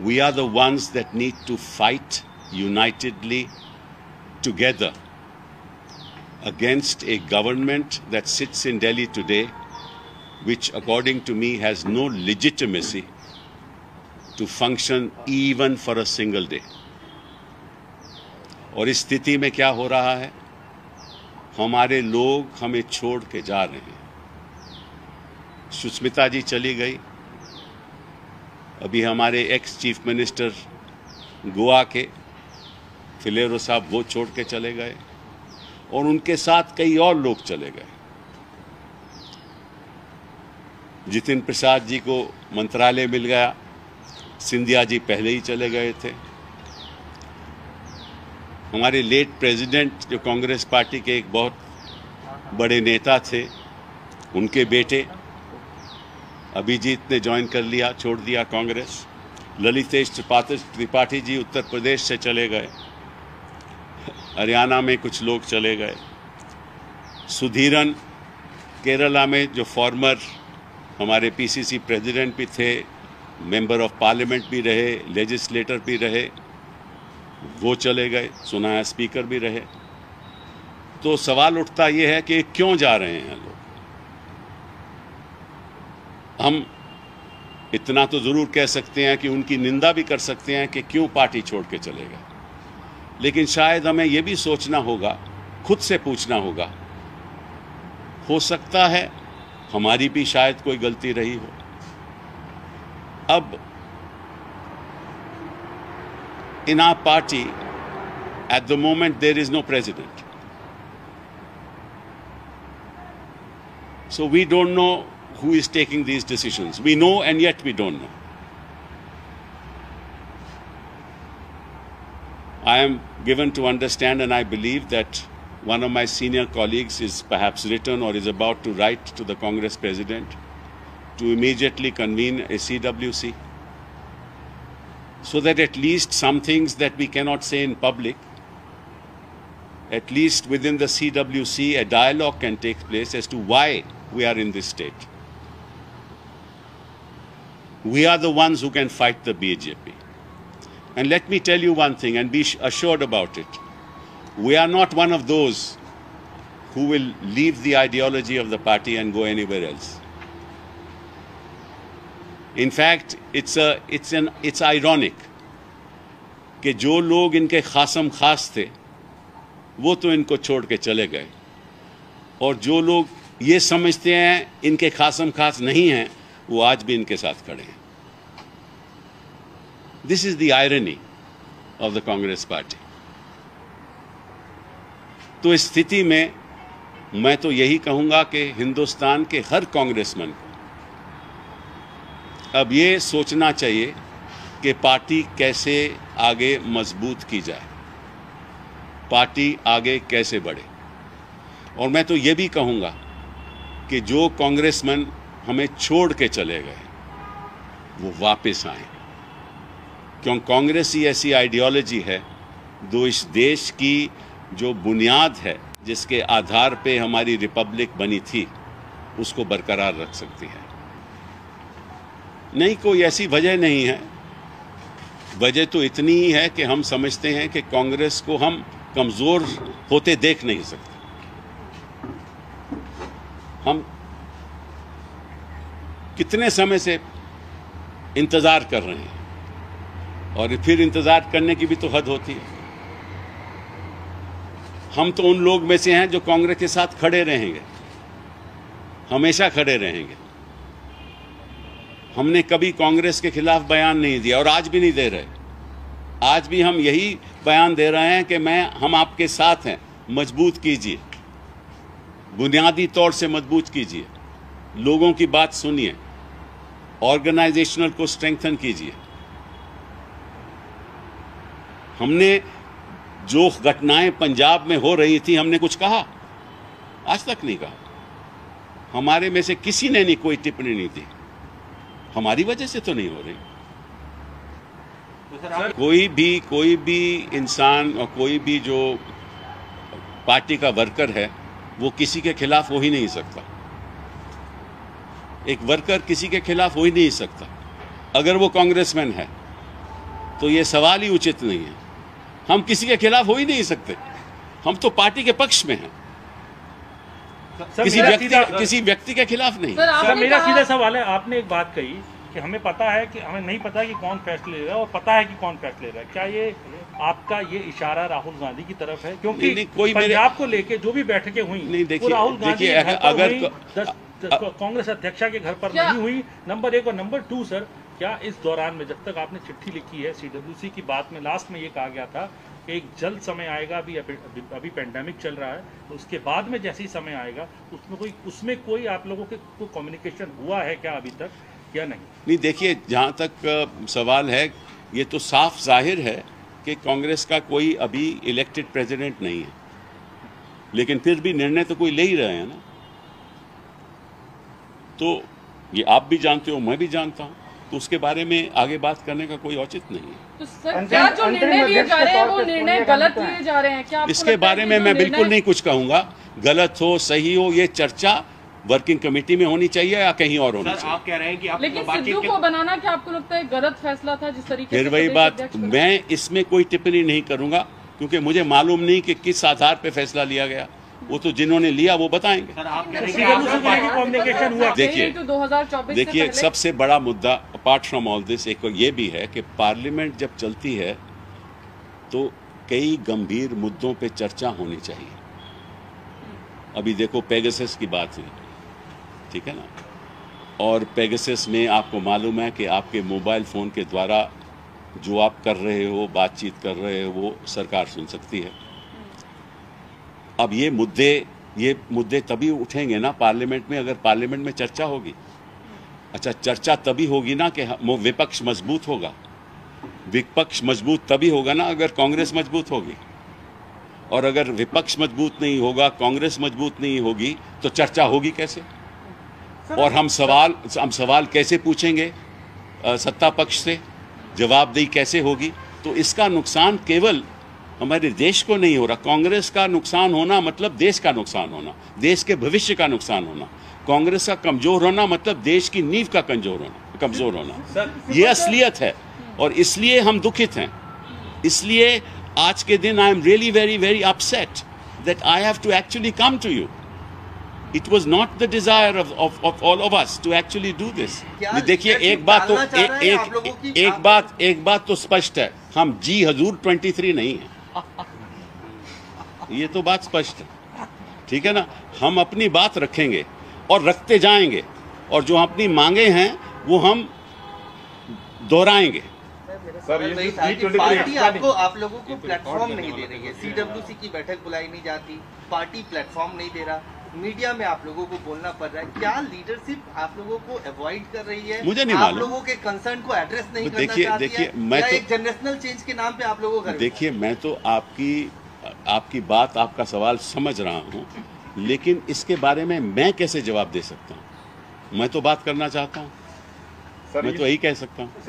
We are the ones that need to fight unitedly together against a government that sits in Delhi today, which according to me has no legitimacy to function even for a single day. और इस स्थिति में क्या हो रहा है, हमारे लोग हमें छोड़ के जा रहे हैं। सुष्मिता जी चली गई, अभी हमारे एक्स चीफ मिनिस्टर गोवा के फिलेरो साहब वो छोड़ के चले गए और उनके साथ कई और लोग चले गए। जितिन प्रसाद जी को मंत्रालय मिल गया, सिंधिया जी पहले ही चले गए थे। हमारे लेट प्रेसिडेंट जो कांग्रेस पार्टी के एक बहुत बड़े नेता थे, उनके बेटे अभिजीत ने ज्वाइन कर लिया, छोड़ दिया कांग्रेस। ललितेश त्रिपाठी जी उत्तर प्रदेश से चले गए, हरियाणा में कुछ लोग चले गए। सुधीरन केरला में जो फॉर्मर हमारे पीसीसी प्रेसिडेंट भी थे, मेंबर ऑफ पार्लियामेंट भी रहे, लेजिस्लेटर भी रहे, वो चले गए, सुना है स्पीकर भी रहे। तो सवाल उठता ये है कि क्यों जा रहे हैं लोग। हम इतना तो जरूर कह सकते हैं कि उनकी निंदा भी कर सकते हैं कि क्यों पार्टी छोड़ के चले गए, लेकिन शायद हमें यह भी सोचना होगा, खुद से पूछना होगा, हो सकता है हमारी भी शायद कोई गलती रही हो। अब in our party at the moment there is no president, so we don't know who is taking these decisions. We know and yet we don't know. I am given to understand and I believe that one of my senior colleagues is perhaps written or is about to write to the Congress president to immediately convene a CWC, so that at least some things that we cannot say in public, at least within the CWC a dialogue can take place as to why we are in this state. We are the ones who can fight the BJP. And let me tell you one thing and be assured about it. We are not one of those who will leave the ideology of the party and go anywhere else. In fact, it's ironic कि जो लोग इनके खासम खास थे वो तो इनको छोड़ के चले गए, और जो लोग ये समझते हैं इनके खासम खास नहीं हैं वो आज भी इनके साथ खड़े हैं। This is the irony of the Congress party. तो इस स्थिति में मैं तो यही कहूंगा कि हिंदुस्तान के हर कांग्रेसमैन को अब ये सोचना चाहिए कि पार्टी कैसे आगे मजबूत की जाए, पार्टी आगे कैसे बढ़े। और मैं तो ये भी कहूँगा कि जो कांग्रेसमैन हमें छोड़ के चले गए वो वापस आए, क्योंकि कांग्रेस ही ऐसी आइडियोलॉजी है जो इस देश की जो बुनियाद है, जिसके आधार पे हमारी रिपब्लिक बनी थी, उसको बरकरार रख सकती है। नहीं, कोई ऐसी वजह नहीं है। वजह तो इतनी ही है कि हम समझते हैं कि कांग्रेस को हम कमज़ोर होते देख नहीं सकते। हम कितने समय से इंतज़ार कर रहे हैं, और फिर इंतज़ार करने की भी तो हद होती है। हम तो उन लोग में से हैं जो कांग्रेस के साथ खड़े रहेंगे, हमेशा खड़े रहेंगे। हमने कभी कांग्रेस के खिलाफ बयान नहीं दिया और आज भी नहीं दे रहे। आज भी हम यही बयान दे रहे हैं कि हम आपके साथ हैं, मजबूत कीजिए, बुनियादी तौर से मजबूत कीजिए, लोगों की बात सुनिए, ऑर्गेनाइजेशनल को स्ट्रेंथन कीजिए। हमने जो घटनाएं पंजाब में हो रही थी, हमने कुछ कहा? आज तक नहीं कहा। हमारे में से किसी ने नहीं कोई टिप्पणी नहीं दी। हमारी वजह से तो नहीं हो रही। कोई भी इंसान और कोई भी जो पार्टी का वर्कर है वो किसी के खिलाफ हो ही नहीं सकता। एक वर्कर किसी के खिलाफ हो ही नहीं सकता। अगर वो कांग्रेसमैन है तो ये सवाल ही उचित नहीं है। हम किसी के खिलाफ हो ही नहीं सकते, हम तो पार्टी के पक्ष में हैं, किसी व्यक्ति के खिलाफ नहीं। सर मेरा सीधा सवाल है, आपने एक बात कही कि हमें पता है कि हमें नहीं पता कि कौन फैसले ले रहा है और पता है कि कौन फैसले ले रहा है। क्या ये आपका ये इशारा राहुल गांधी की तरफ है? क्योंकि नहीं, कोई पंजाब को लेके जो भी बैठकें हुई नहीं, देखिए राहुल गांधी अगर कांग्रेस अध्यक्षा के घर पर नहीं हुई, नंबर 1, और नंबर 2 सर, क्या इस दौरान में जब तक आपने चिट्ठी लिखी है CWC की बात में लास्ट में ये कहा गया था कि एक जल्द समय आएगा, अभी पेंडेमिक चल रहा है, तो उसके बाद में जैसे ही समय आएगा उसमें कोई आप लोगों के कोई कम्युनिकेशन हुआ है क्या अभी तक या नहीं? नहीं, देखिए जहाँ तक सवाल है, ये तो साफ जाहिर है कि कांग्रेस का कोई अभी इलेक्टेड प्रेसिडेंट नहीं है, लेकिन फिर भी निर्णय तो कोई ले ही रहे हैं ना। तो ये आप भी जानते हो, मैं भी जानता हूँ, तो उसके बारे में आगे बात करने का कोई औचित नहीं है। तो सर क्या जो निर्णय लिए जा रहे हैं वो निर्णय गलत लिए जा रहे हैं क्या? इसके बारे में मैं बिल्कुल नहीं कुछ कहूंगा, गलत हो सही हो, ये चर्चा वर्किंग कमेटी में होनी चाहिए या कहीं और होनी चाहिए। आप कह रहे हैं कि आप लेकिन सिद्धू को बनाना क्या आपको लगता है गलत फैसला था जिस तरीके से? फिर वही बात, मैं इसमें कोई टिप्पणी नहीं करूंगा क्योंकि मुझे मालूम नहीं कि किस आधार पे फैसला लिया गया, वो तो जिन्होंने लिया वो बताएंगे। देखिए सबसे बड़ा मुद्दा अपार्ट फ्रॉम ऑल दिस एक ये भी है कि पार्लियामेंट जब चलती है तो कई गंभीर मुद्दों पे चर्चा होनी चाहिए। अभी देखो पेगासस की बात हुई, ठीक है ना, और पेगासस में आपको मालूम है कि आपके मोबाइल फ़ोन के द्वारा जो आप कर रहे हो, बातचीत कर रहे हो, वो सरकार सुन सकती है। अब ये मुद्दे तभी उठेंगे ना पार्लियामेंट में, अगर पार्लियामेंट में चर्चा होगी। अच्छा, चर्चा तभी होगी ना कि विपक्ष मजबूत होगा। विपक्ष मजबूत तभी होगा ना अगर कांग्रेस मजबूत होगी, और अगर विपक्ष मजबूत नहीं होगा, कांग्रेस मजबूत नहीं होगी, तो चर्चा होगी कैसे? और हम सवाल कैसे पूछेंगे सत्ता पक्ष से? जवाबदेही कैसे होगी? तो इसका नुकसान केवल हमारे देश को नहीं हो रहा। कांग्रेस का नुकसान होना मतलब देश का नुकसान होना, देश के भविष्य का नुकसान होना। कांग्रेस का कमजोर होना मतलब देश की नींव का कमजोर होना। ये असलियत है और इसलिए हम दुखित हैं। इसलिए आज के दिन I am really very very upset that I have to actually come to you. It was not the desire of all of us to actually do this. देखिए एक बात तो स्पष्ट है, हम जी हजूर 23 नहीं है, ये तो बात स्पष्ट है, ठीक है ना। हम अपनी बात रखेंगे और रखते जाएंगे, और जो अपनी मांगे हैं वो हम दोहराएंगे। सर ये पार्टी आप लोगों को प्लेटफॉर्म नहीं दे रही है, CWC की बैठक बुलाई नहीं जाती, पार्टी प्लेटफॉर्म नहीं दे रहा, मीडिया में आप लोगों को बोलना पड़ रहा है। क्या लीडरशिप आप लोगों को अवॉइड कर रही है? मुझे नहीं मालूम। आप लोगों के कंसर्न को एड्रेस नहीं करना चाहती है? मैं तो एक जनरेशनल चेंज के नाम पे आप लोगों को देखिए, मैं तो आपकी बात, आपका सवाल समझ रहा हूँ, लेकिन इसके बारे में मैं कैसे जवाब दे सकता हूँ? मैं तो बात करना चाहता हूँ, मैं तो यही कह सकता हूँ।